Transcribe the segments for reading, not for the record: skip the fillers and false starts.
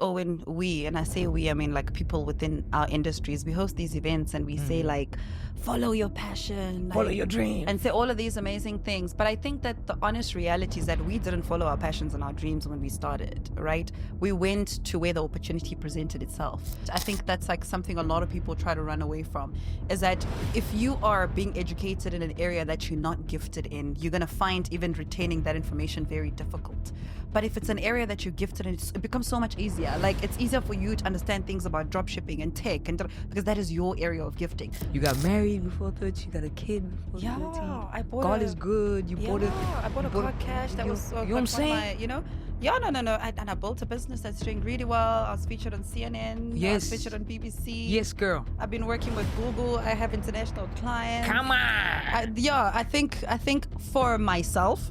or when we, and I say we, I mean like people within our industries, we host these events and we say like, follow your passion, Follow like, your dream. and say all of these amazing things. But I think that the honest reality is that we didn't follow our passions and our dreams when we started, right? We went to where the opportunity presented itself. I think that's like something a lot of people try to run away from, is that if you are being educated in an area that you're not gifted in, you're going to find even retaining that information very difficult. But if it's an area that you're gifted in, it becomes so much easier. Like, it's easier for you to understand things about drop shipping and tech, and because that is your area of gifting. You got married before 30, you got a kid before 30. I bought God is good. I bought a car cash that was you know what I'm saying? no. And I built a business that's doing really well. I was featured on CNN. Yes. I was featured on BBC. Yes, girl. I've been working with Google. I have international clients. Come on. I think for myself,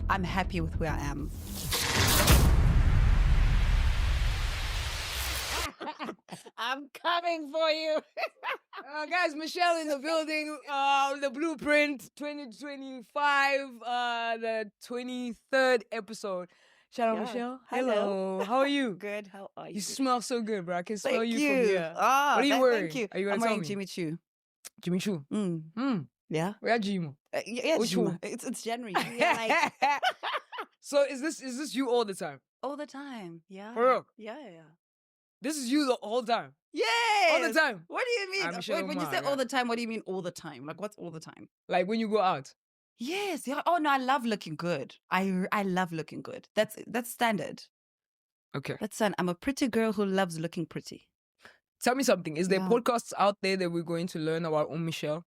I'm happy with where I am. I'm coming for you. Guys, Michelle in the building. The Blueprint 2025, the 23rd episode. Shout out, Michelle. Hello. How are you? Good. How are you? You smell so good, bro. I can smell Thank you you. from here. Ah, what are you wearing? Thank you. Are you gonna I'm tell wearing me? Jimmy Choo. Jimmy Choo. Yeah. Where are Jimmy? Yeah, Which Jimmy. one? It's January. Yeah, like So is this you all the time? all the time. Yeah. For real? Yeah. This is you the whole time. Yes. All the time. What do you mean? Michelle Wait, when you Lima, say yeah. all the time, what do you mean all the time? Like, what's all the time? Like when you go out. Yes. Yeah. Oh no, I love looking good. I love looking good. That's standard. Okay. That's I'm a pretty girl who loves looking pretty. Tell me something. Is there Yeah. podcasts out there that we're going to learn about Michelle?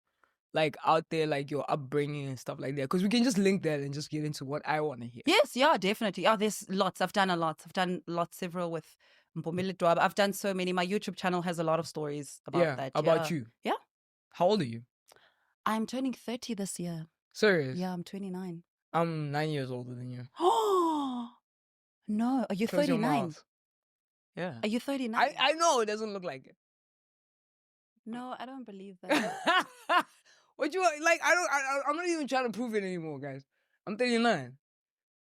Like out there, like your upbringing and stuff like that? Because we can just link that and just get into what I want to hear. Yes, yeah, definitely. Oh, there's lots. I've done a lot. I've done several with Mpumile Dwaba. I've done so many. My YouTube channel has a lot of stories about that. About you. Yeah. How old are you? I'm turning 30 this year. Serious? Yeah, I'm 29. I'm 9 years older than you. Oh, no. Are you Close your 39? mouth. Yeah. Are you 39? I know it doesn't look like it. No, I don't believe that. What you like? I'm not even trying to prove it anymore, guys. I'm 39.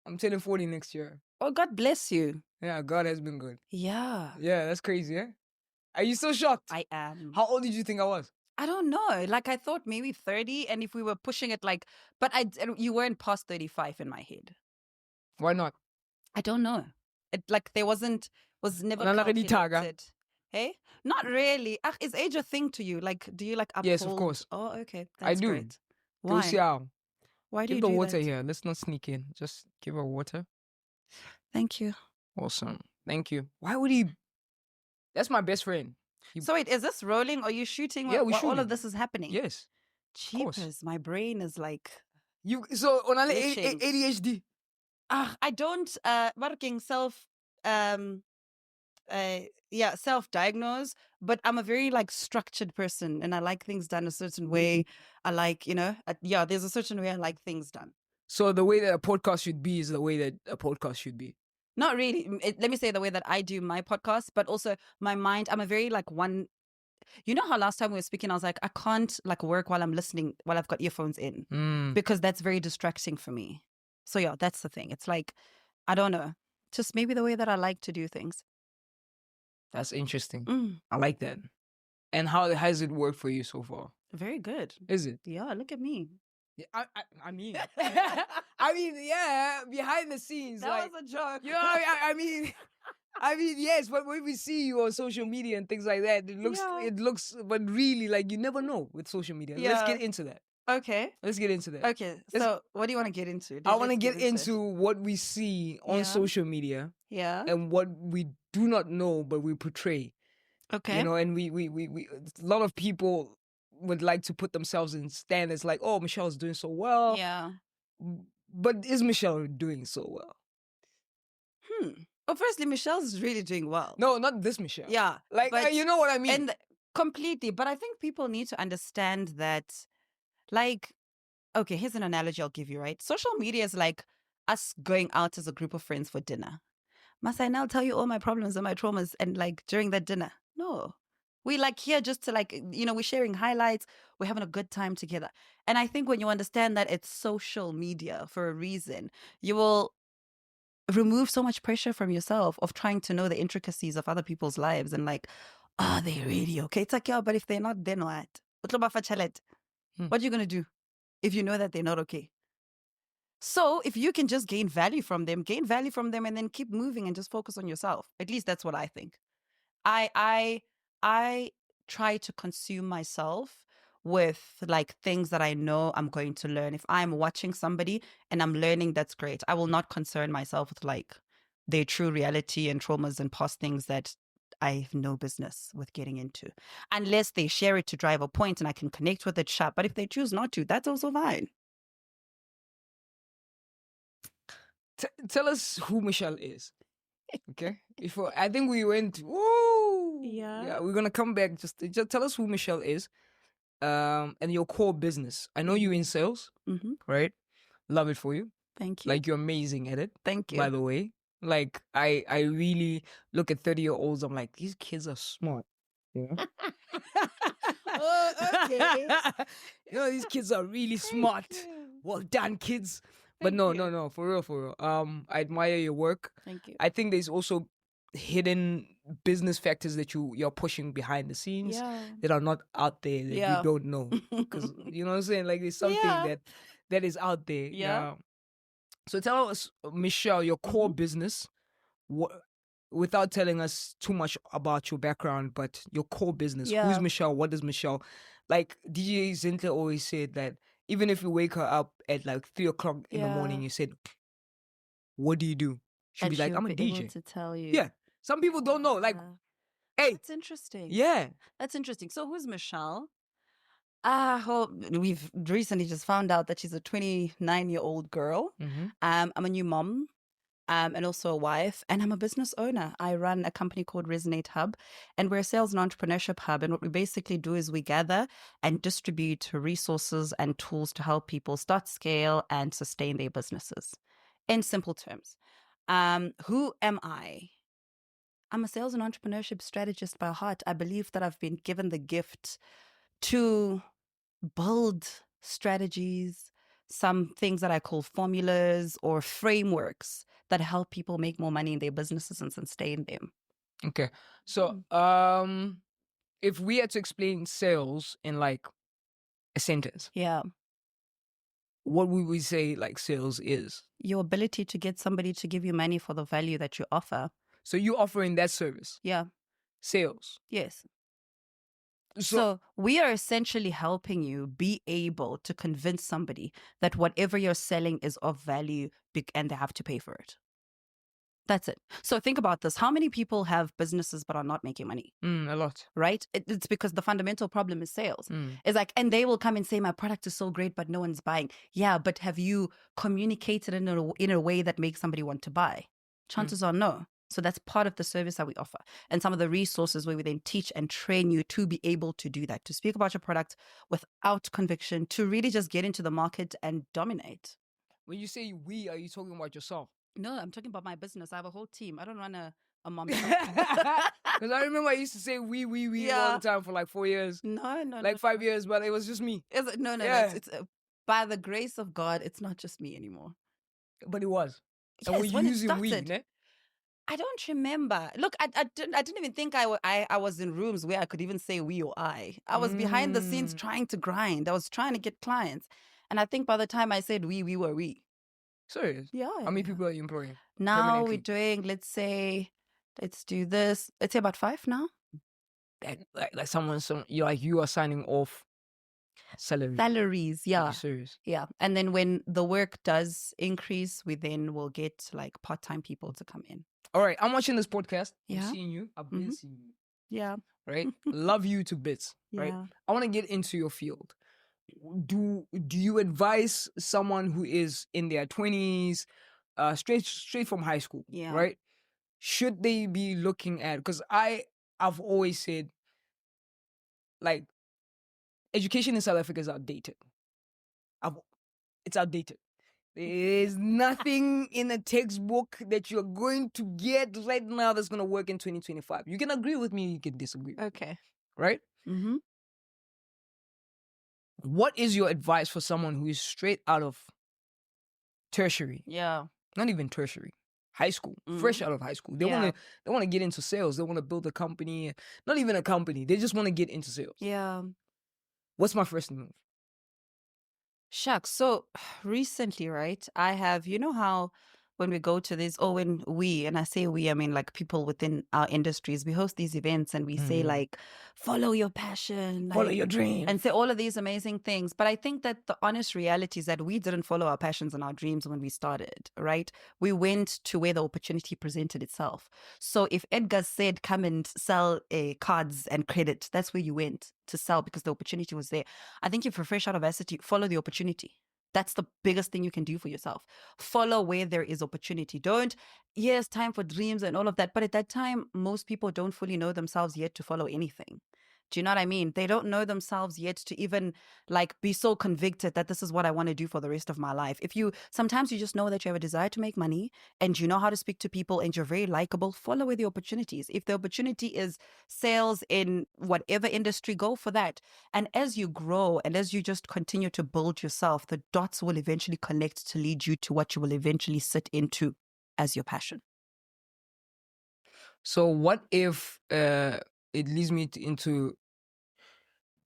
I'm turning 40 next year. Oh, God bless you. Yeah, God has been good. Yeah. Yeah, that's crazy, yeah? Are you so shocked? I am. How old did you think I was? I don't know. Like, I thought maybe 30, and if we were pushing it like, but you weren't past 35 in my head. Why not? I don't know. It like there was never Unalready taga. calculated. Hey? Not really. Is age a thing to you? Like, do you like uphold? Yes, of course. Oh, okay. I That's do. great. Go Why? see how. Why do Give you the do water that? here. Let's not sneak in. Just give her water. Thank you. Awesome. Thank you. Why would he? That's my best friend. So wait, is this rolling? Are you shooting? Yeah, we're while all shooting. of this is happening? Yes. course. Cheapers. My brain is like, You so on Glitching. ADHD. I don't working self-diagnose, but I'm a very like structured person, and I like things done a certain way. I like, there's a certain way I like things done. So the way that a podcast should be is the way that a podcast should be. Not really. Let me say the way that I do my podcast, but also my mind. I'm a very like one. You know how last time we were speaking, I was like, I can't like work while I'm listening, while I've got earphones in, because that's very distracting for me. So yeah, that's the thing. It's like, I don't know, just maybe the way that I like to do things. That's interesting. I like that. And how has it worked for you so far? Very good. Is it? Yeah, look at me. Yeah, I mean, yeah, behind the scenes, That was a joke. you know, I mean, yes, but when we see you on social media and things like that, it looks, but really, like you never know with social media. Yeah. Let's get into that. Okay. Let's get into that. Okay. So what do you want to get into? I want to Let's get into what we see on Yeah. social media Yeah. and what we do not know, but we portray. Okay. You know, and we a lot of people would like to put themselves in standards like, oh, Michelle's doing so well. Yeah. But is Michelle doing so well? Well, firstly, Michelle's really doing well. No, not this Michelle. Yeah. Like, but- you know what I mean? And completely. But I think people need to understand that, like, okay, here's an analogy I'll give you, right? Social media is like us going out as a group of friends for dinner. Must I now tell you all my problems and my traumas and like during that dinner? No. We like here just to like, we're sharing highlights. We're having a good time together. And I think when you understand that it's social media for a reason, you will remove so much pressure from yourself of trying to know the intricacies of other people's lives and like, are they really okay? It's like, yeah, but if they're not, then what? What are you going to do if you know that they're not okay? So if you can just gain value from them and then keep moving and just focus on yourself. At least that's what I think. I try to consume myself with like things that I know I'm going to learn. If I'm watching somebody and I'm learning, that's great. I will not concern myself with like their true reality and traumas and past things that I have no business with getting into, unless they share it to drive a point and I can connect with it sharp. But if they choose not to, that's also fine. Tell us who Michelle is. Okay. Before I think we went. Woo. Yeah. We're gonna come back. Just tell us who Michelle is. And your core business. I know you're in sales, right? Love it for you. Thank you. Like you're amazing at it. Thank you. By the way, like I really look at 30-year-olds. I'm like, these kids are smart. Yeah. Oh, okay. You know, these kids are really smart. Well done, kids. But no, for real. I admire your work. Thank you. I think there's also hidden business factors that you're pushing behind the scenes that are not out there that you don't know. Because you know what I'm saying? Like there's something that is out there. Yeah. So tell us, Michelle, your core business, without telling us too much about your background, but your core business. Who's Michelle? What does Michelle like? DJ Zintle always said that even if you wake her up at like 3:00 in the morning, you said, "What do you do?" She'll be like, "I'm a DJ." Able to tell you. Yeah. Some people don't know. Like, hey, that's interesting. Yeah, that's interesting. So who's Michelle? Well, we've recently just found out that she's a 29-year-old girl. I'm a new mom. And also a wife, and I'm a business owner. I run a company called Resonate Hub, and we're a sales and entrepreneurship hub. And what we basically do is we gather and distribute resources and tools to help people start, scale, and sustain their businesses. In simple terms, who am I? I'm a sales and entrepreneurship strategist by heart. I believe that I've been given the gift to build strategies, some things that I call formulas or frameworks that help people make more money in their businesses and sustain them. Okay. So, if we had to explain sales in like a sentence, what would we say like sales is? Your ability to get somebody to give you money for the value that you offer. So you're offering that service? Yeah. Sales? Yes. So we are essentially helping you be able to convince somebody that whatever you're selling is of value and they have to pay for it. That's it. So think about this. How many people have businesses but are not making money? A lot. Right? It's because the fundamental problem is sales. It's like, and they will come and say, my product is so great, but no one's buying. Yeah, but have you communicated in a way that makes somebody want to buy? Chances are no. So that's part of the service that we offer. And some of the resources where we then teach and train you to be able to do that, to speak about your product without conviction, to really just get into the market and dominate. When you say we, are you talking about yourself? No, I'm talking about my business. I have a whole team. I don't run a mom shop. Because I remember I used to say we all the time for like 4 years. No. Like 5 years, but it was just me. No. It's by the grace of God, it's not just me anymore. But it was. Yes, and when you using we, ne? I don't remember. Look, I didn't even think I was in rooms where I could even say we or I. I was behind the scenes trying to grind. I was trying to get clients. And I think by the time I said we were we. Serious? Yeah. How many people are you employing? Now we're doing, let's do this. Let's say about 5 now. Like you are signing off salaries. Yeah. Are you serious? Yeah. And then when the work does increase, we then will get like part-time people to come in. All right, I'm watching this podcast. Yeah. I'm seeing you. I've been seeing you. Yeah. Right? Love you to bits. Right? Yeah. I want to get into your field. Do you advise someone who is in their 20s, straight from high school, right? Should they be looking at, because I've always said, like, education in South Africa is outdated. It's outdated. There's nothing in a textbook that you're going to get right now that's going to work in 2025. You can agree with me, you can disagree. Okay. Right? What is your advice for someone who is straight out of tertiary? Yeah. Not even tertiary. high school, fresh out of high school. They want to get into sales. They want to build a company, not even a company. They just want to get into sales. Yeah. What's my first move? Shucks. So recently, right, I have, you know how when we go to this, or when we, and I say we, I mean like people within our industries, we host these events and we say like, follow your passion, Follow like, your dream. and say all of these amazing things. But I think that the honest reality is that we didn't follow our passions and our dreams when we started, right? We went to where the opportunity presented itself. So if Edgar said, come and sell cards and credit, that's where you went to sell because the opportunity was there. I think if you're fresh out of varsity, follow the opportunity. That's the biggest thing you can do for yourself. Follow where there is opportunity. Don't, yes, time for dreams and all of that. But at that time, most people don't fully know themselves yet to follow anything. Do you know what I mean? They don't know themselves yet to even like be so convicted that this is what I want to do for the rest of my life. Sometimes you just know that you have a desire to make money and you know how to speak to people and you're very likable, follow where the opportunities. If the opportunity is sales in whatever industry, go for that. And as you grow and as you just continue to build yourself, the dots will eventually connect to lead you to what you will eventually sit into as your passion. So what if it leads me into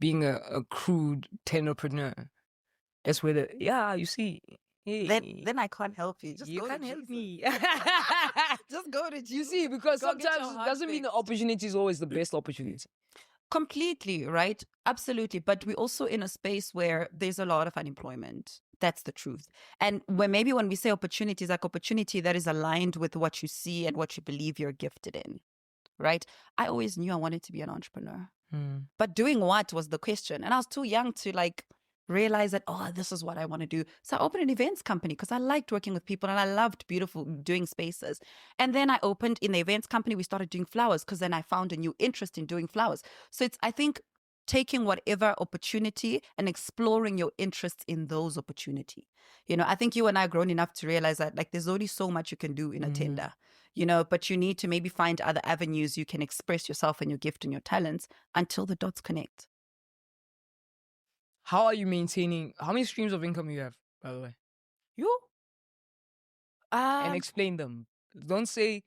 being a crude tenderpreneur? That's where you see. Hey, then I can't help you. You can't help me. Just go to You see, because sometimes it doesn't mean the opportunity is always the best opportunity. Completely, right? Absolutely. But we're also in a space where there's a lot of unemployment. That's the truth. And when we say opportunities, like opportunity that is aligned with what you see and what you believe you're gifted in, right? I always knew I wanted to be an entrepreneur. But doing what was the question. And I was too young to like realize that, oh, this is what I want to do. So I opened an events company because I liked working with people and I loved doing spaces. And then I opened in the events company, we started doing flowers because then I found a new interest in doing flowers. So I think, taking whatever opportunity and exploring your interests in those opportunity. You know, I think you and I are grown enough to realize that like there's only so much you can do in a tender, you know, but you need to maybe find other avenues you can express yourself and your gift and your talents until the dots connect. How are you maintaining, how many streams of income you have, by the way? You? And explain them. Don't say.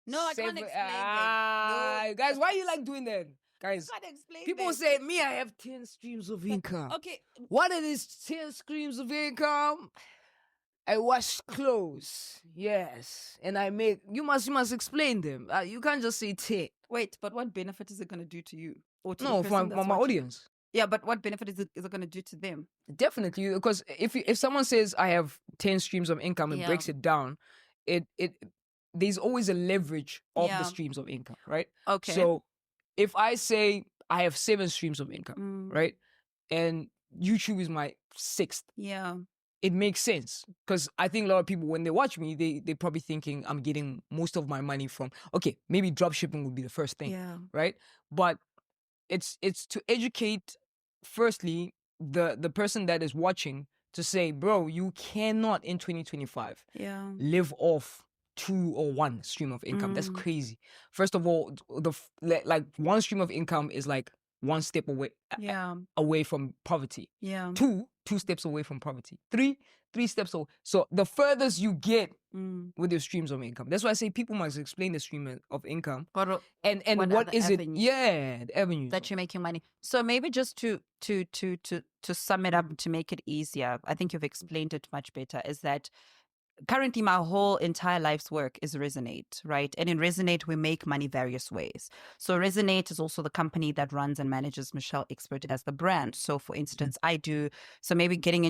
No, I can't explain them. No. Guys, why you like doing that? Guys, I can't explain people them. say, me, I have 10 streams of income. Okay. What are these 10 streams of income? I wash clothes, yes, and I make. You must explain them. You can't just say 10. Wait, but what benefit is it going to do to you? Or to No, the for person that's my watching? audience. Yeah, but what benefit is it going to do to them? Definitely, because if someone says I have 10 streams of income and breaks it down, it there's always a leverage of the streams of income, right? Okay. So if I say I have 7 streams of income, right, and YouTube is my 6th, it makes sense because I think a lot of people, when they watch me, they're probably thinking I'm getting most of my money from, okay, maybe drop shipping would be the first thing, right? But it's to educate, firstly, the person that is watching to say, bro, you cannot in 2025 live off 2 or 1 stream of income. That's crazy. First of all, like 1 stream of income is like 1 step away from poverty. 2 steps away from poverty. 3 steps away. So the furthest you get with your streams of income. That's why I say people must explain the stream of income. And what is it? Yeah, the avenues that you're making money. So maybe just to sum it up, to make it easier, I think you've explained it much better, is that currently my whole entire life's work is Resonate, right? And in Resonate, we make money various ways. So Resonate is also the company that runs and manages Michelle Expert as the brand. So for instance, I do speaking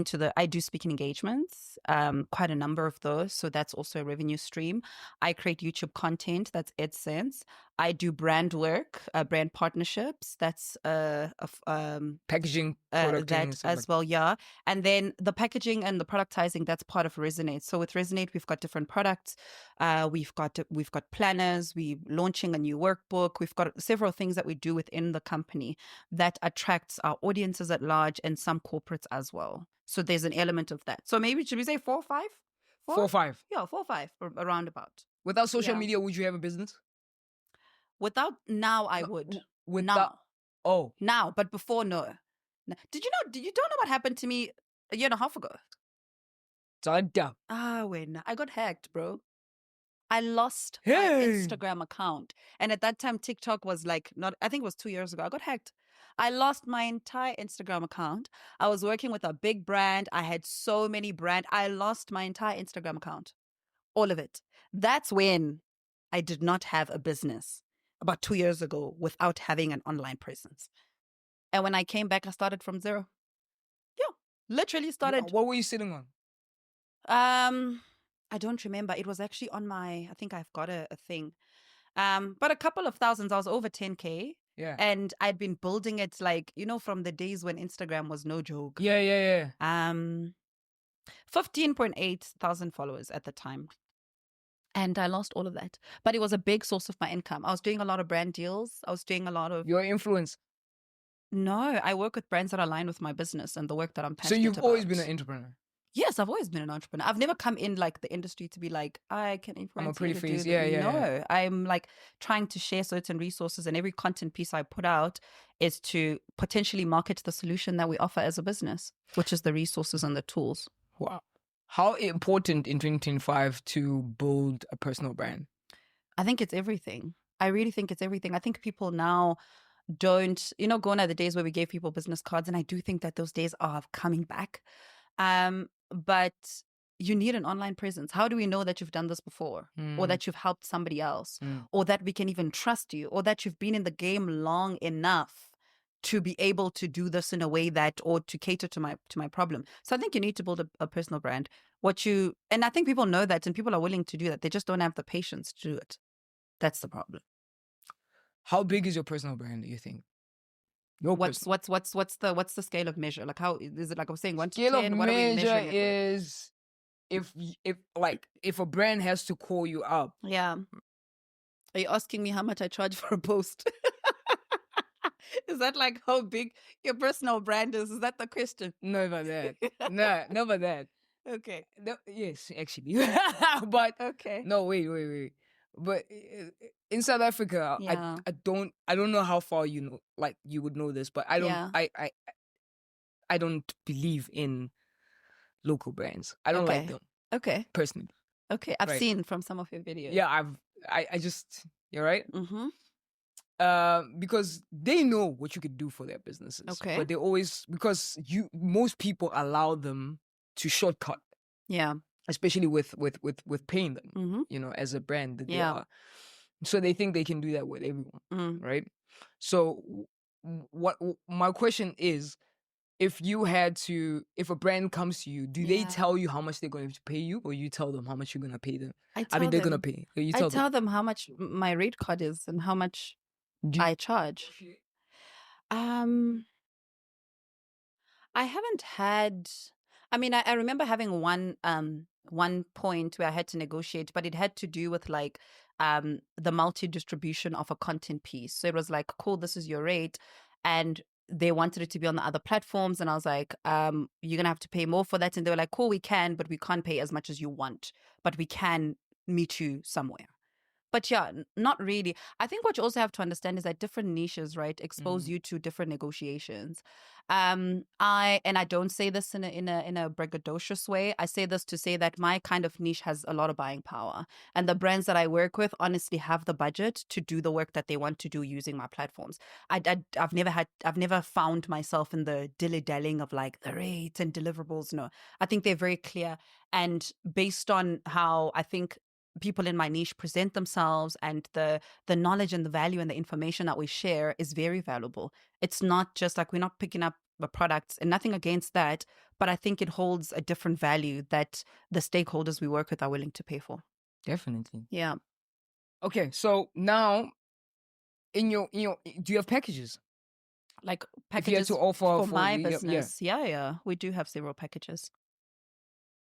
engagements, quite a number of those. So that's also a revenue stream. I create YouTube content, that's AdSense. I do brand work, brand partnerships. That's packaging, product that as well, yeah. And then the packaging and the productizing, that's part of Resonate. So with Resonate, we've got different products. We've got planners. We're launching a new workbook. We've got several things that we do within the company that attracts our audiences at large and some corporates as well. So there's an element of that. So maybe should we say 4 or 5? 4 or 5. Yeah, 4 or 5, around about. Without social media, would you have a business? Without now, I would. Now, but before, no. Did you don't know what happened to me a year and a half ago? When I got hacked, bro. I lost my Instagram account. And at that time, TikTok was like, not, I think it was 2 years ago. I got hacked. I lost my entire Instagram account. I was working with a big brand. I had so many brands. I lost my entire Instagram account, all of it. That's when I did not have a business about 2 years ago without having an online presence. And when I came back, I started from zero. Yeah, literally started. What were you sitting on? I don't remember. It was actually on my, I think I've got a thing. But a couple of thousands, I was over 10K. Yeah. And I'd been building it like, from the days when Instagram was no joke. Yeah. 15.8 thousand followers at the time. And I lost all of that. But it was a big source of my income. I was doing a lot of brand deals. I was doing a lot of... Your influence. No, I work with brands that align with my business and the work that I'm passionate about. So you've always been an entrepreneur? Yes, I've always been an entrepreneur. I've never come in like the industry to be like, I can influence. I'm a pretty you to face. do Yeah. No, I'm like trying to share certain resources, and every content piece I put out is to potentially market the solution that we offer as a business, which is the resources and the tools. Wow. How important in 2025 to build a personal brand? I think it's everything. I really think it's everything. I think people now don't, gone are the days where we gave people business cards, and I do think that those days are coming back. But you need an online presence. How do we know that you've done this before, or that you've helped somebody else, or that we can even trust you, or that you've been in the game long enough to be able to do this in a way that, or to cater to my problem? So I think you need to build a personal brand. And I think people know that, and people are willing to do that. They just don't have the patience to do it. That's the problem. How big is your personal brand, do you think? What's the scale of measure? Like, how is it? Like I was saying, 1 to 10. Scale of what are we measure measuring it is if a brand has to call you up. Yeah. Are you asking me how much I charge for a post? Is that like how big your personal brand is? Is that the question? No, about that. No, about that. Okay. No, yes, actually. But okay. No, wait. But in South Africa, yeah. I don't know how far you would know this, but I don't yeah. I don't believe in local brands. I don't like them. Okay. Personally. Okay. I've seen from some of your videos. Yeah, I just, you're right. Mm-hmm. Because they know what you could do for their businesses. Okay. But they always, because most people allow them to shortcut. Yeah. Especially with paying them, mm-hmm. As a brand that they are. So they think they can do that with everyone, right? So what my question is, if a brand comes to you, do they tell you how much they're going to pay you, or you tell them how much you're going to pay them? They're going to pay. I tell them how much my rate card is and how much I charge. I haven't had... I remember having one point where I had to negotiate, but it had to do with like the multi-distribution of a content piece. So it was like, cool, this is your rate. And they wanted it to be on the other platforms. And I was like, you're going to have to pay more for that. And they were like, cool, we can, but we can't pay as much as you want. But we can meet you somewhere. But yeah, not really. I think what you also have to understand is that different niches, right, expose you to different negotiations. I don't say this in a braggadocious way. I say this to say that my kind of niche has a lot of buying power, and the brands that I work with honestly have the budget to do the work that they want to do using my platforms. I've never found myself in the dilly-dallying of like the rates and deliverables. No, I think they're very clear, and based on how I think people in my niche present themselves, and the knowledge and the value and the information that we share is very valuable. It's not just like we're not picking up the products, and nothing against that, but I think it holds a different value that the stakeholders we work with are willing to pay for. Definitely. Yeah. Okay, so now in your do you have packages? Like packages to offer for my business? Yeah. We do have several packages.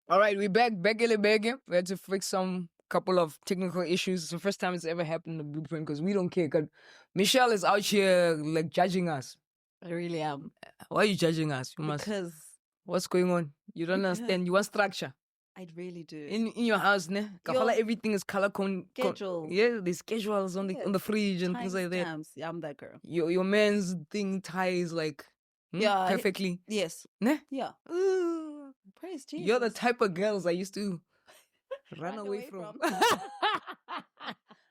All right, we're back. We had to fix some couple of technical issues. It's the first time it's ever happened in the Blueprint, because we don't care. 'Cause Michelle is out here like judging us. I really am. Why are you judging us? Because what's going on? You don't understand. You want structure. I really do. In your house, ne? Everything is color schedule. Yeah, the schedules on the fridge and things like that. Yeah, I'm that girl. Your man's thing ties like perfectly. Yes. Ne? Yeah. Praise Jesus. You're the type of girls I used to run away from.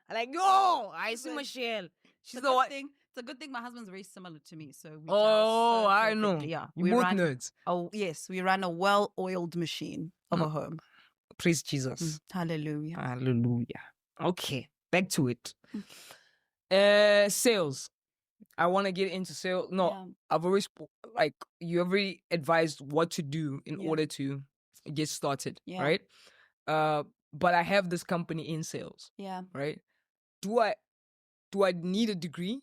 I'm like, yo, I see Michelle. She's the one. It's a good thing my husband's very similar to me, so we Oh, so I know. perfectly. Yeah, You both nerds. Oh yes, we run a well-oiled machine of a home. Praise Jesus. Hallelujah. Hallelujah. Okay, back to it. Sales. I want to get into sales. No, Yeah. I've always you already advised what to do in Yeah. order to get started, Yeah. right? But I have this company in sales. Yeah. Right? Do I need a degree?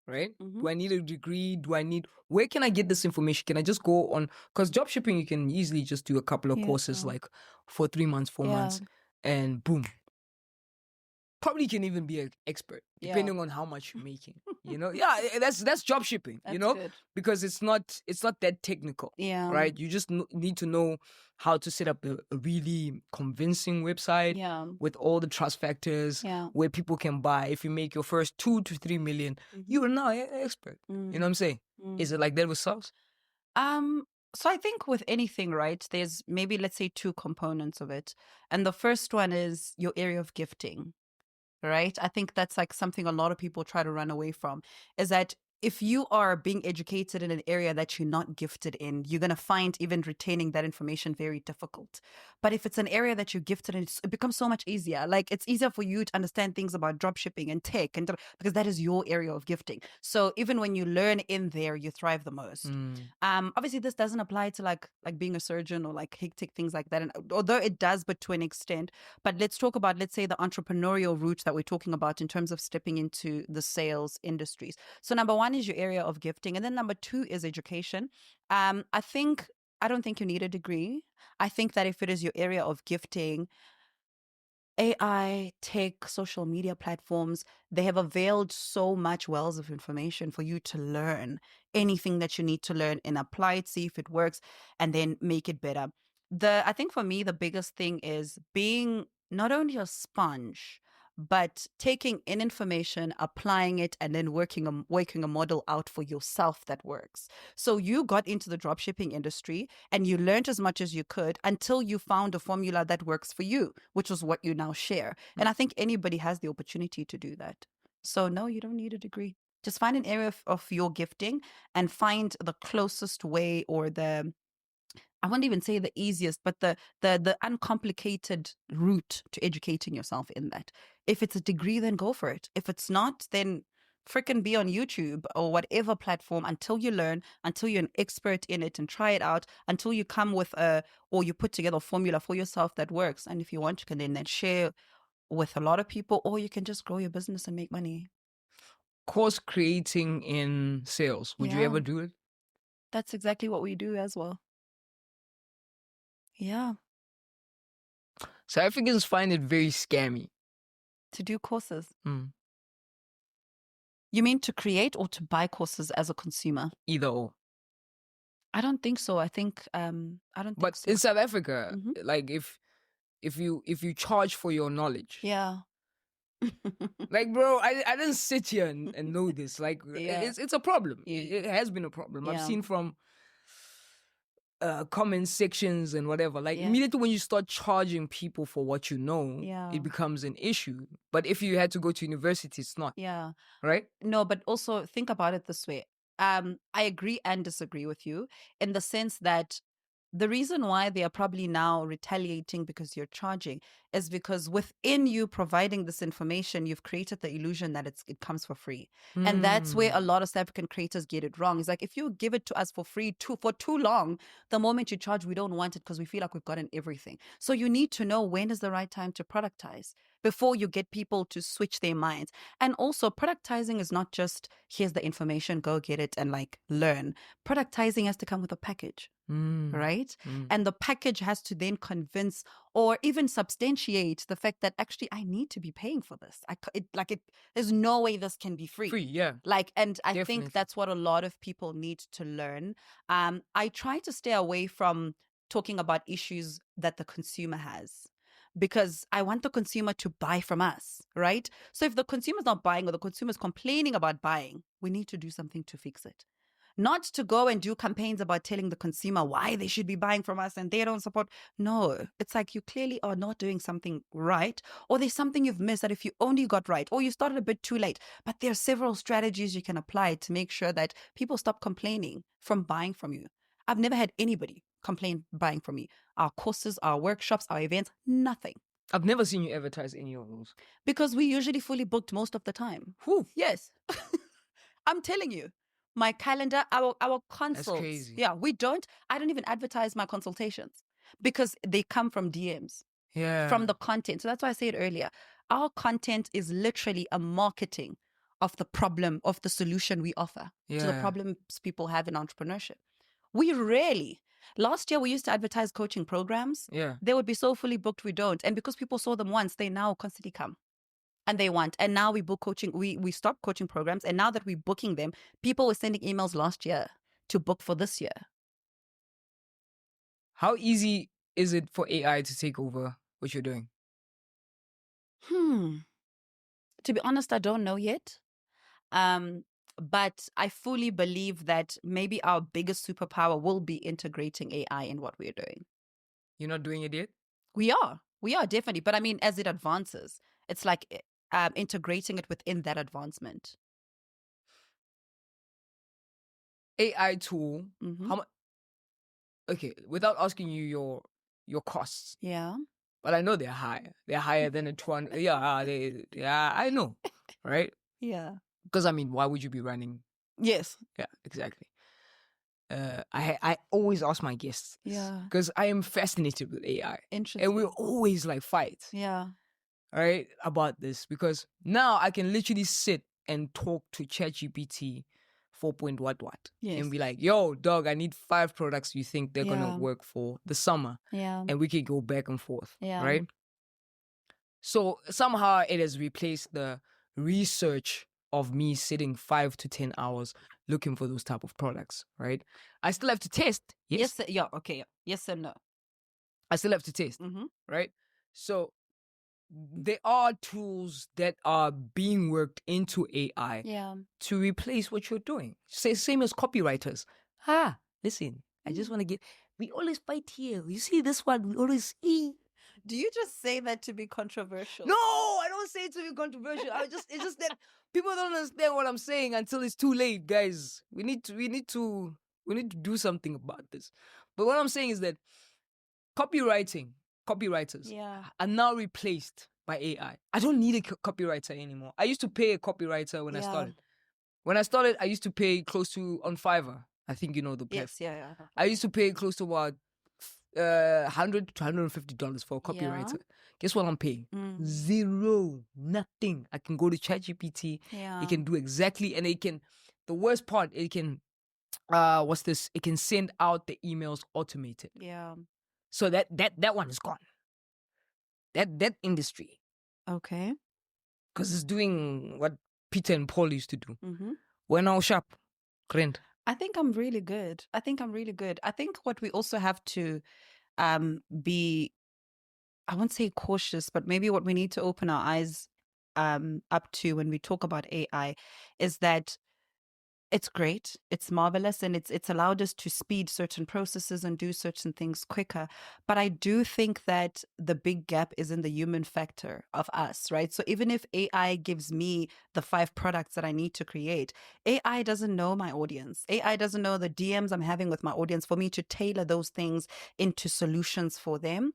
Right? Do I need a degree? Where can I get this information? Can I just go on, because job shipping you can easily just do a couple of courses like for 3 months, 4 months, and boom. Probably can even be an expert depending on how much you're making. That's job shipping. Good. Because it's not that technical. Yeah. Right? You just need to know how to set up a really convincing website with all the trust factors where people can buy. If you make your first 2 to 3 million, you are now an expert. You know what I'm saying? Is it like that with sales? So I think with anything, right, there's maybe, let's say, 2 components of it. And the first one is your area of gifting. Right? I think that's like something a lot of people try to run away from, is that if you are being educated in an area that you're not gifted in, you're going to find even retaining that information very difficult. But if it's an area that you're gifted in, it becomes so much easier. Like, it's easier for you to understand things about drop shipping and tech, and because that is your area of gifting. So even when you learn in there, you thrive the most. Obviously, this doesn't apply to like being a surgeon or like hectic things like that. And although it does, but to an extent. But let's talk about, let's say, the entrepreneurial route that we're talking about in terms of stepping into the sales industries. So number 1 is your area of gifting. And then number 2 is education. I don't think you need a degree. I think that if it is your area of gifting, AI, tech, social media platforms, they have availed so much wells of information for you to learn anything that you need to learn and apply it, see if it works, and then make it better. I think for me, the biggest thing is being not only a sponge, but taking in information, applying it, and then working a model out for yourself that works. So you got into the dropshipping industry and you learned as much as you could until you found a formula that works for you, which is what you now share. And I think anybody has the opportunity to do that. So no, you don't need a degree. Just find an area of your gifting and find the closest way, or I wouldn't even say the easiest, but the uncomplicated route to educating yourself in that. If it's a degree, then go for it. If it's not, then freaking be on YouTube or whatever platform until you learn, until you're an expert in it and try it out, until you come with or you put together a formula for yourself that works. And if you want, you can then share with a lot of people, or you can just grow your business and make money. Course creating in sales. Would you ever do it? That's exactly what we do as well. Yeah. South Africans find it very scammy to do courses. You mean to create or to buy courses as a consumer? Either or. I don't think so. I think I don't. But think so. In South Africa, like if you charge for your knowledge, like, bro, I didn't sit here and know this. Like, it's a problem. It has been a problem. I've seen from comment sections and whatever. Like, immediately when you start charging people for what you know, it becomes an issue. But if you had to go to university, it's not. Yeah. Right? No, but also think about it this way. I agree and disagree with you in the sense that the reason why they are probably now retaliating because you're charging is because within you providing this information, you've created the illusion that it comes for free. And that's where a lot of South African creators get it wrong. It's like, if you give it to us for free for too long, the moment you charge, we don't want it because we feel like we've gotten everything. So you need to know when is the right time to productize before you get people to switch their minds. And also, productizing is not just, here's the information, go get it and like learn. Productizing has to come with a package. Right? And the package has to then convince or even substantiate the fact that actually I need to be paying for this. There's no way this can be free. And I Definitely. think that's what a lot of people need to learn. I try to stay away from talking about issues that the consumer has, because I want the consumer to buy from us, right? So if the consumer's not buying or the consumer's complaining about buying, we need to do something to fix it. Not to go and do campaigns about telling the consumer why they should be buying from us and they don't support. No, it's like you clearly are not doing something right, or there's something you've missed that if you only got right, or you started a bit too late. But there are several strategies you can apply to make sure that people stop complaining from buying from you. I've never had anybody complain buying from me. Our courses, our workshops, our events, nothing. I've never seen you advertise any of those. Because we usually fully booked most of the time. Whew. Yes. I'm telling you. My calendar, our consults. That's crazy. Yeah, I don't even advertise my consultations because they come from DMs. Yeah. From the content. So that's why I said earlier, our content is literally a marketing of the problem, of the solution we offer to the problems people have in entrepreneurship. We rarely. Last year, we used to advertise coaching programs. Yeah. They would be so fully booked, we don't. And because people saw them once, they now constantly come. And they want. And now we book coaching. We stopped coaching programs. And now that we're booking them, people were sending emails last year to book for this year. How easy is it for AI to take over what you're doing? To be honest, I don't know yet. But I fully believe that maybe our biggest superpower will be integrating AI in what we're doing. You're not doing it yet? We are definitely. But I mean, as it advances, it's like integrating it within that advancement. AI tool. Mm-hmm. How much? Okay, without asking you your costs. Yeah. But I know they're higher. They're higher than a 20. Yeah, I know, right? Yeah. Because I mean, why would you be running? Yes. Yeah, exactly. I always ask my guests. Yeah. Because I am fascinated with AI. Interesting. And we always like fight. Yeah. Right, about this, because now I can literally sit and talk to ChatGPT 4 point what yes. and be like, yo, dog, I need 5 products you think they're gonna work for the summer. Yeah. And we can go back and forth. Yeah. Right? So somehow it has replaced the research of me sitting 5 to 10 hours looking for those type of products, right? I still have to test. Yes. Yeah. Okay. Yes and no. I still have to test. Mm-hmm. Right? So there are tools that are being worked into AI to replace what you're doing. Same as copywriters. Listen, I just want to get. We always fight here. You see this one? We always. Do you just say that to be controversial? No, I don't say it to be controversial. It's just that people don't understand what I'm saying until it's too late, guys. We need to do something about this. But what I'm saying is that copywriters are now replaced by AI. I don't need a copywriter anymore. I used to pay a copywriter when I started. When I started, I used to pay close to on Fiverr. I think you know the platform. Yes, yeah. I used to pay close to about $100 to $150 for a copywriter. Guess what I'm paying? Zero, nothing. I can go to ChatGPT. It can do exactly, and it can. The worst part, it can. It can send out the emails automated. Yeah. So that one is gone. That industry. Okay. Because it's doing what Peter and Paul used to do. Mm-hmm. We're now sharp. Grand. I think I'm really good. I think what we also have to be, I won't say cautious, but maybe what we need to open our eyes up to when we talk about AI is that it's great, it's marvelous, and it's allowed us to speed certain processes and do certain things quicker. But I do think that the big gap is in the human factor of us, right? So even if AI gives me the 5 products that I need to create, AI doesn't know my audience. AI doesn't know the DMs I'm having with my audience for me to tailor those things into solutions for them.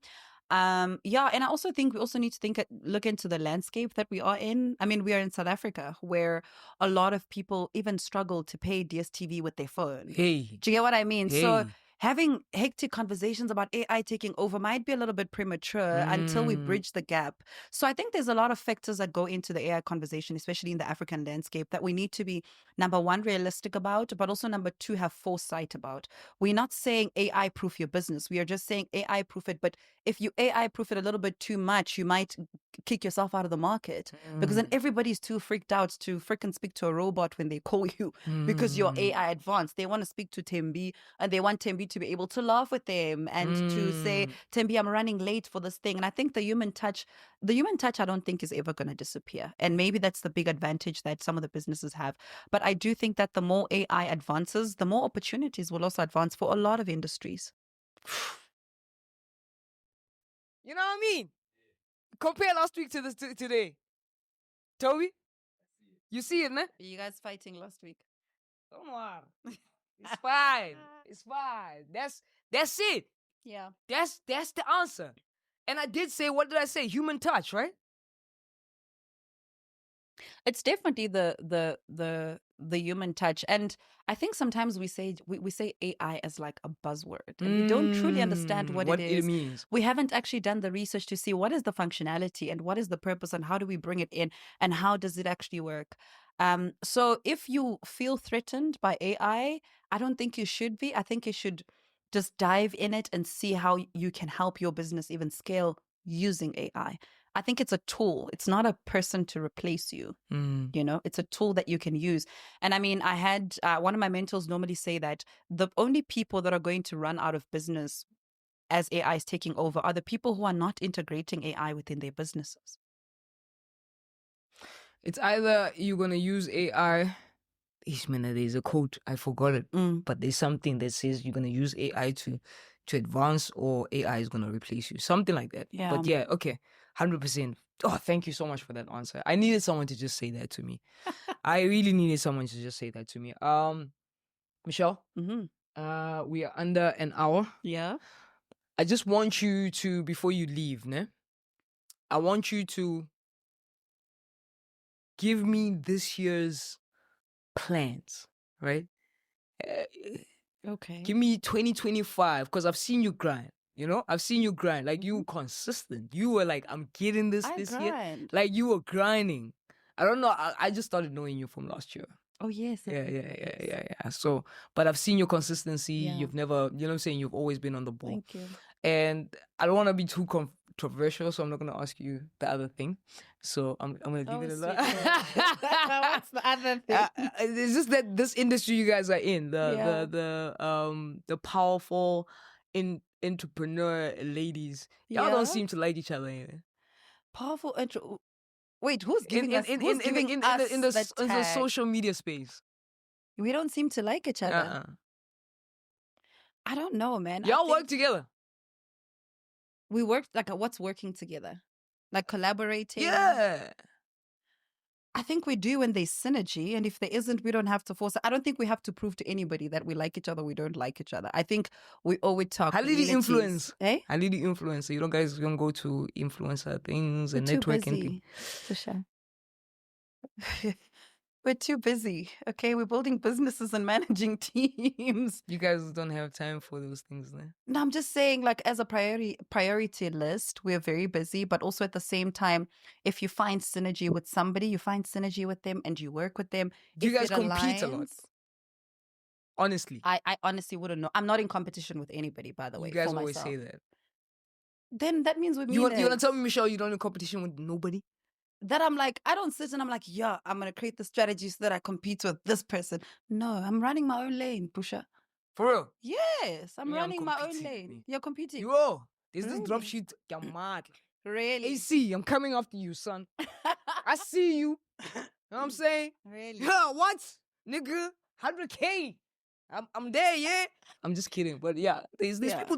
And I also think we also need to look into the landscape that we are in. I mean, we are in South Africa where a lot of people even struggle to pay DSTV with their phone. Hey. Do you get what I mean? Hey. So having hectic conversations about AI taking over might be a little bit premature until we bridge the gap. So I think there's a lot of factors that go into the AI conversation, especially in the African landscape, that we need to be, number one, realistic about, but also number two, have foresight about. We're not saying AI proof your business. We are just saying AI proof it. But if you AI proof it a little bit too much, you might kick yourself out of the market because then everybody's too freaked out to freaking speak to a robot when they call you because you're AI advanced. They want to speak to Tembi and they want Tembi you to be able to laugh with them and to say, Tembi, I'm running late for this thing. And I think the human touch, I don't think is ever going to disappear. And maybe that's the big advantage that some of the businesses have. But I do think that the more AI advances, the more opportunities will also advance for a lot of industries. You know what I mean? Compare last week to this today. Toby? You see it, man? Are you guys fighting last week? Come on. It's fine. It's fine. That's it. Yeah. That's the answer. And I did say, what did I say? Human touch, right? It's definitely the human touch. And I think sometimes we say AI as like a buzzword and we don't truly understand what it is. It means. We haven't actually done the research to see what is the functionality and what is the purpose and how do we bring it in and how does it actually work. So if you feel threatened by AI, I don't think you should be. I think you should just dive in it and see how you can help your business even scale using AI. I think it's a tool. It's not a person to replace you. You know, it's a tool that you can use. And I mean, I had one of my mentors normally say that the only people that are going to run out of business as AI is taking over are the people who are not integrating AI within their businesses. It's either you're going to use AI. There's a quote, I forgot it, but there's something that says you're going to use AI to advance or AI is going to replace you. Something like that. Yeah. But yeah, okay, 100%. Oh, thank you so much for that answer. I needed someone to just say that to me. I really needed someone to just say that to me. Michelle, we are under an hour. Yeah. I just want you to, before you leave, I want you to give me this year's plans, right? Okay. Give me 2025 because I've seen you grind. You know, I've seen you grind. Like you were consistent. You were like, I'm getting this year. Like you were grinding. I don't know. I just started knowing you from last year. Oh yes. Yeah. So, but I've seen your consistency. Yeah. You've never, you know what I'm saying? You've always been on the ball. Thank you. And I don't want to be too controversial, so I'm not going to ask you the other thing. So I'm going to leave it alone. What's the other thing? It's just that this industry you guys are in, the powerful entrepreneur ladies, y'all don't seem to like each other either. Powerful Wait, who's giving us in the social media space? We don't seem to like each other. I don't know, man. Y'all work together. We work like what's working together? Like collaborating? Yeah. I think we do when there's synergy, and if there isn't, we don't have to force it. I don't think we have to prove to anybody that we like each other, we don't like each other. I think we owe it to our communities. How did you influence? Eh? How did you influence? So you guys don't go to influencer things and networking. For sure. We're too busy. Okay, we're building businesses and managing teams. You guys don't have time for those things, then? No, I'm just saying, like, as a priority list, we're very busy. But also at the same time, if you find synergy with somebody, you find synergy with them and you work with them. Do you guys compete a lot? Honestly, I honestly wouldn't know. I'm not in competition with anybody, by the way. You guys always say that. Then that means we mean you want to tell me, Michelle, you don't in competition with nobody? That I'm like, I don't sit and I'm like, yeah, I'm going to create the strategy so that I compete with this person. No, I'm running my own lane, Pusha. For real? Yes, I'm running my own lane. You're competing. You are. There's this drop sheet. You're mad. Really? AC, I'm coming after you, son. I see you. You know what I'm saying? Really? Yeah, what? Nigga, 100K. I'm there, yeah? I'm just kidding. But yeah, there's these people,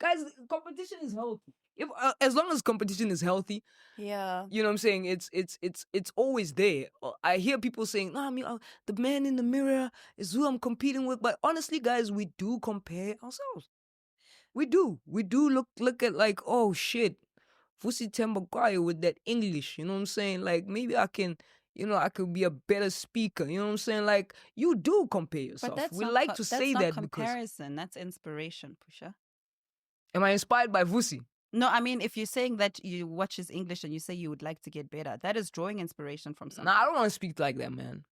guys, competition is healthy. If, as long as competition is healthy, yeah, you know what I'm saying, it's always there. I hear people saying, "No, I mean, the man in the mirror is who I'm competing with." But honestly, guys, we do compare ourselves. We do look at like, oh shit, Fusi Tembagwayo with that English. You know what I'm saying? Like maybe I can. You know, I could be a better speaker. You know what I'm saying? Like, you do compare yourself. But we like to say that comparison. That's inspiration, Pusha. Am I inspired by Vusi? No, I mean, if you're saying that you watch his English and you say you would like to get better, that is drawing inspiration from something. Nah, I don't want to speak like that, man.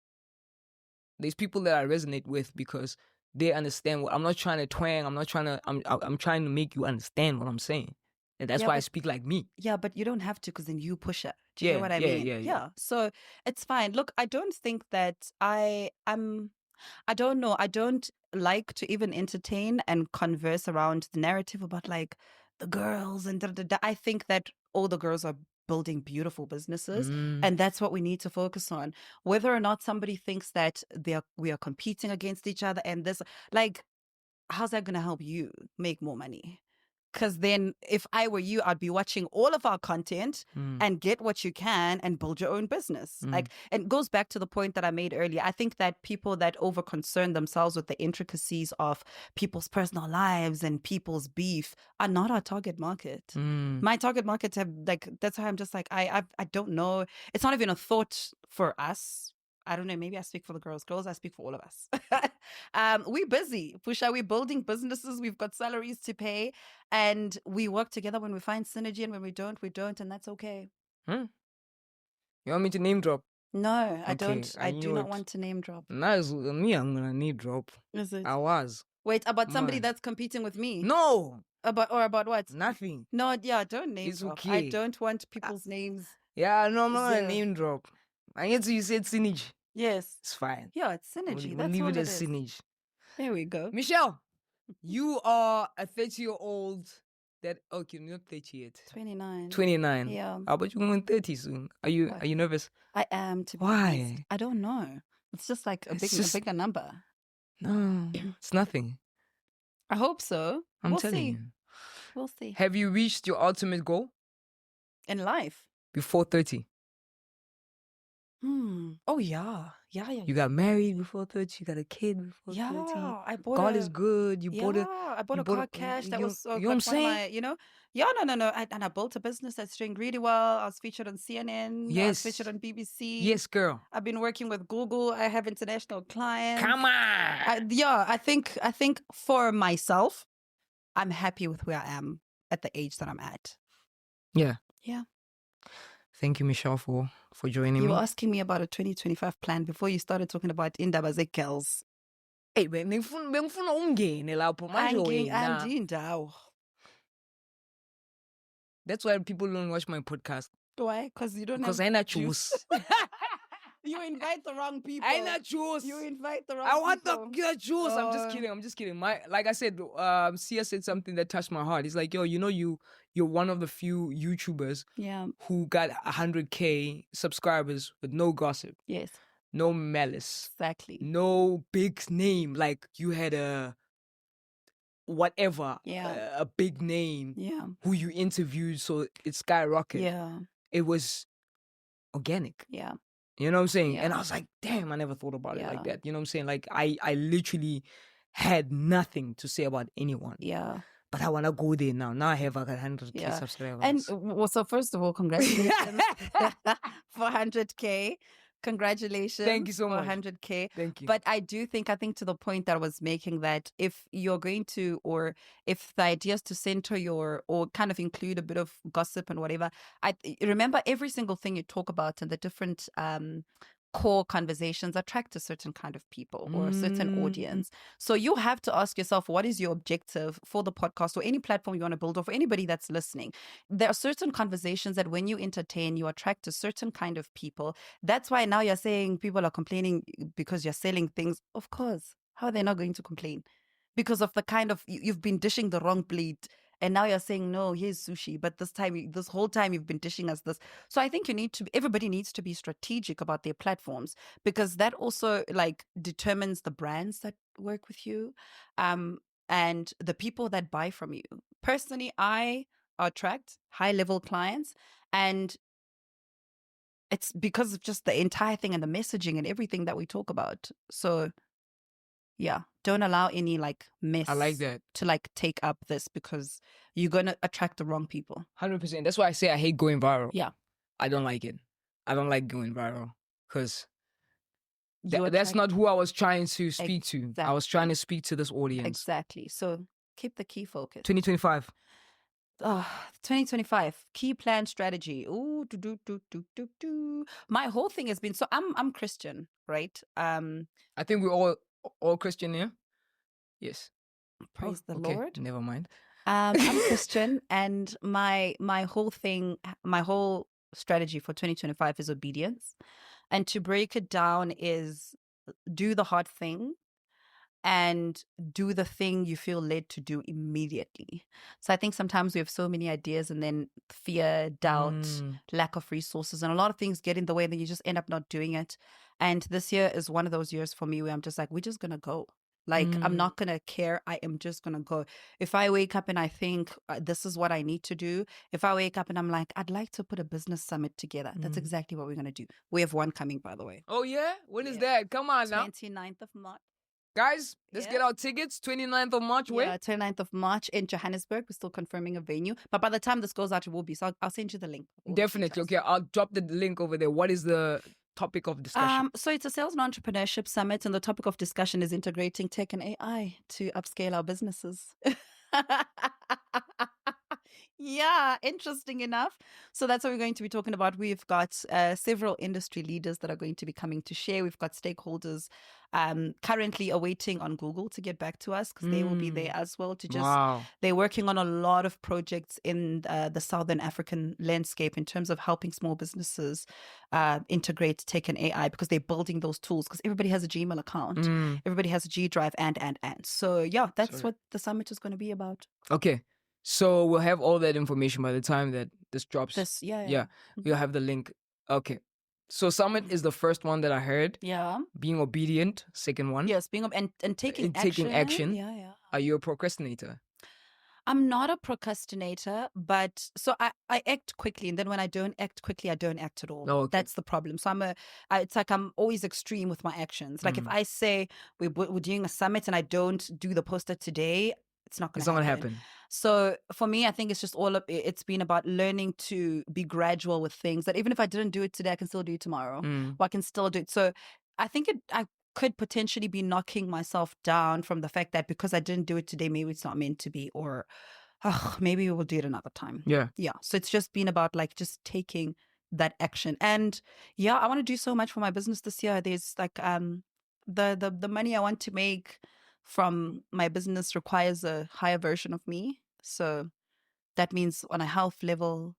There's people that I resonate with because they understand what I'm not trying to twang. I'm trying to make you understand what I'm saying. And that's why I speak like me. Yeah, but you don't have to because then you push it. Do you know what I mean? Yeah. So it's fine. Look, I don't think that I don't know. I don't like to even entertain and converse around the narrative about like the girls and I think that all the girls are building beautiful businesses, and that's what we need to focus on. Whether or not somebody thinks that we are competing against each other, and this, like, how's that going to help you make more money? Because then if I were you, I'd be watching all of our content and get what you can and build your own business. Like, and it goes back to the point that I made earlier. I think that people that over concern themselves with the intricacies of people's personal lives and people's beef are not our target market. My target markets have, like, that's why I'm just like, I don't know. It's not even a thought for us. I don't know. Maybe I speak for the girls. Girls, I speak for all of us. We're busy. Pusha, we're building businesses. We've got salaries to pay. And we work together when we find synergy. And when we don't, we don't. And that's okay. You want me to name drop? No, I Okay, don't. I you do know not what? want to name drop. Nice. Me, I'm going to name drop. Is it? I was. Wait, about somebody Man. that's competing with me? No. About what? Nothing. No, yeah, don't name It's drop. okay. I don't want people's names. Yeah, no, I'm not Zero. a name drop. I get you said synergy. Yes. It's fine. Yeah, it's synergy. We'll That's leave all it it as is. synergy. There we go. Michelle, you are a 30-year-old that, okay, not 30 yet. 29. 29. Yeah. How about you going 30 soon? Are you nervous? I am, to be Why? honest. I don't know. It's just like a bigger number. No, it's nothing. I hope so. I'm We'll telling see. you. We'll see. Have you reached your ultimate goal In life. before 30? Oh, yeah. Yeah. You got married before 30. You got a kid before 30. Yeah. I bought God is good. You bought a... I bought you a bought car a- cash. That you- was you know what I'm one of saying? my, Yeah, no. And I built a business that's doing really well. I was featured on CNN. I was Yes. featured on BBC. Yes, girl. I've been working with Google. I have international clients. Come on. I think for myself, I'm happy with where I am at the age that I'm at. Yeah. Yeah. Thank you, Michelle, for joining You me. were asking me about a 2025 plan before you started talking about indaba ze-girls. Hey, bengifuna ungene lapho manje wena. Andindawo. That's why people don't watch my podcast. Why? Because you don't Because have I not juice. You invite the wrong people. I not juice. You invite the wrong I want people. the juice. I'm just kidding. Like I said, Sia said something that touched my heart. He's like, yo, you're one of the few YouTubers who got 100K subscribers with no gossip. Yes. No malice. Exactly. No big name. Like you had a whatever. Yeah. A big name. Yeah. Who you interviewed, so it skyrocketed. Yeah. It was organic. Yeah. You know what I'm saying? Yeah. And I was like, damn, I never thought about it Yeah. like that. You know what I'm saying? Like I literally had nothing to say about anyone. Yeah. But I want to go there now. Now I have like 100K Yeah. subscribers. And well, so first of all, congratulations for 100K. Congratulations. Thank you so much. For 100K. Thank you. But I think to the point that I was making, that if you're going to, or if the idea is to center or kind of include a bit of gossip and whatever, I remember every single thing you talk about and the different core conversations attract a certain kind of people or a certain audience. So you have to ask yourself, what is your objective for the podcast or any platform you want to build, or for anybody that's listening? There are certain conversations that when you entertain, you attract a certain kind of people. That's why now you're saying people are complaining because you're selling things. Of course. How are they not going to complain? Because of the kind of, you've been dishing the wrong plate. And now you're saying, no, here's sushi. But this whole time you've been dishing us this. So I think everybody needs to be strategic about their platforms, because that also like determines the brands that work with you, and the people that buy from you. Personally, I attract high level clients, and it's because of just the entire thing and the messaging and everything that we talk about. So yeah, don't allow any like mess. I like that. To like take up this, because you're going to attract the wrong people. 100%. That's why I say I hate going viral. Yeah. I don't like it. I don't like going viral because that's not who I was trying to speak to. I was trying to speak to this audience. Exactly. So keep the key focus. 2025. 2025 key plan strategy. Ooh, my whole thing has been, so I'm Christian, right? I think we're all Christian here. Yes. Praise the Lord. Never mind. I'm Christian, and my whole strategy for 2025 is obedience. And to break it down is do the hard thing, and do the thing you feel led to do immediately. So I think sometimes we have so many ideas and then fear, doubt, lack of resources, and a lot of things get in the way, and then you just end up not doing it. And this year is one of those years for me where I'm just like, we're just going to go. Like, I'm not going to care. I am just going to go. If I wake up and I think this is what I need to do, if I wake up and I'm like, I'd like to put a business summit together, that's exactly what we're going to do. We have one coming, by the way. Oh, yeah? When is that? Come on now. 29th of March. Guys, let's get our tickets. 29th of March. Where? Yeah, 29th of March in Johannesburg. We're still confirming a venue. But by the time this goes out, it will be. So I'll send you the link. Definitely. Okay, I'll drop the link over there. What is the topic of discussion? So it's a sales and entrepreneurship summit, and the topic of discussion is integrating tech and AI to upscale our businesses. Yeah, interesting enough. So that's what we're going to be talking about. We've got several industry leaders that are going to be coming to share. We've got stakeholders currently awaiting on Google to get back to us, because they will be there as well to just, they're working on a lot of projects in the Southern African landscape in terms of helping small businesses integrate tech and AI, because they're building those tools, because everybody has a Gmail account, everybody has a G Drive, and. So yeah, that's what the summit is going to be about. Okay. So we'll have all that information by the time that this drops. Yeah. We'll have the link. Okay. So summit is the first one that I heard. Yeah. Being obedient, second one. Yes, being and taking action. Taking action. Yeah. Are you a procrastinator? I'm not a procrastinator, but so I act quickly, and then when I don't act quickly, I don't act at all. Oh, okay. That's the problem. So it's like I'm always extreme with my actions. Like if I say we're doing a summit and I don't do the poster today, it's not going to happen. So for me, I think it's just it's been about learning to be gradual with things, that even if I didn't do it today, I can still do it tomorrow, or I can still do it. So I think I could potentially be knocking myself down from the fact that because I didn't do it today, maybe it's not meant to be, or maybe we'll do it another time. Yeah. So it's just been about like just taking that action. And yeah, I want to do so much for my business this year. There's like the money I want to make from my business requires a higher version of me. So that means on a health level,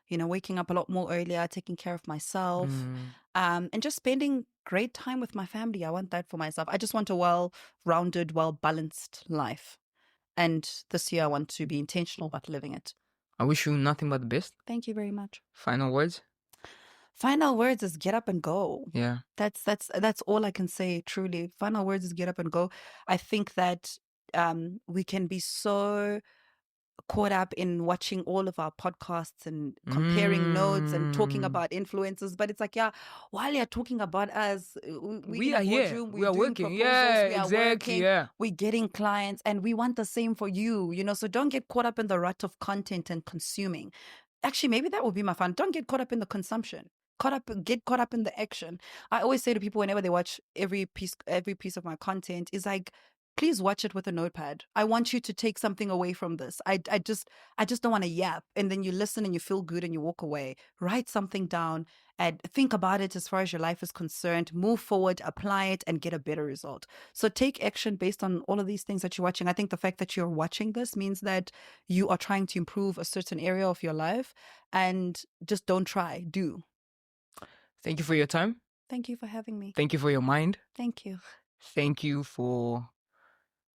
waking up a lot more earlier, taking care of myself, and just spending great time with my family. I want that for myself. I just want a well-rounded, well-balanced life. And this year I want to be intentional about living it. I wish you nothing but the best. Thank you very much. Final words? Final words is get up and go. Yeah. That's all I can say, truly. Final words is get up and go. I think that we can be so caught up in watching all of our podcasts and comparing notes and talking about influencers, but it's like, yeah, while you're talking about us, we are here, we are working, exactly, we're getting clients, and we want the same for you, so don't get caught up in the rut of content and consuming. Actually, maybe that would be my fun. Don't get caught up in the consumption. Get caught up in the action. I always say to people whenever they watch every piece of my content, is like, please watch it with a notepad. I want you to take something away from this. I just don't want to yap, and then you listen and you feel good and you walk away. Write something down and think about it as far as your life is concerned. Move forward, apply it, and get a better result. So take action based on all of these things that you're watching. I think the fact that you're watching this means that you are trying to improve a certain area of your life, and just don't try, do. Thank you for your time. Thank you for having me. Thank you for your mind. Thank you. Thank you for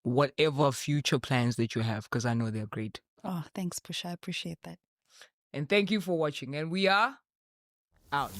whatever future plans that you have, because I know they're great. Oh, thanks, Pusha. I appreciate that. And thank you for watching. And we are out.